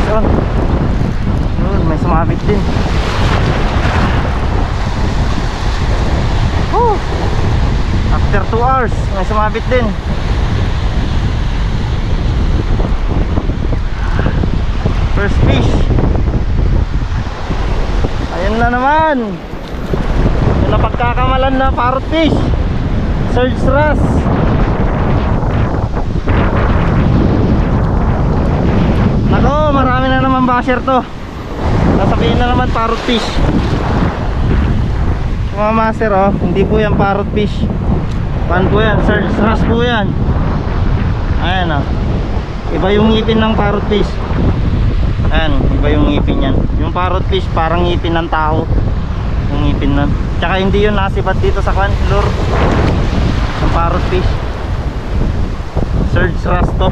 Yun. Yun, may sumabit din. Woo! After 2 hours, may sumabit din. First fish. Ayun na naman. Yung napagkakamalan na parrot fish. Surge wrasse. Nako, marami na naman basher to. Nasabihin na naman parrot fish. Mga master, oh, hindi po yan parrot fish. Pan po yan, surge wrasse po yan. Ayan, oh. Iba yung ngipin ng parrot fish. Ayan, iba yung ngipin yan. Yung parrot fish parang ngipin ng tao. Yung ngipin nun. Tsaka hindi yun nasibat dito sa kan lure. Yung parrot fish. Surge wrasse to.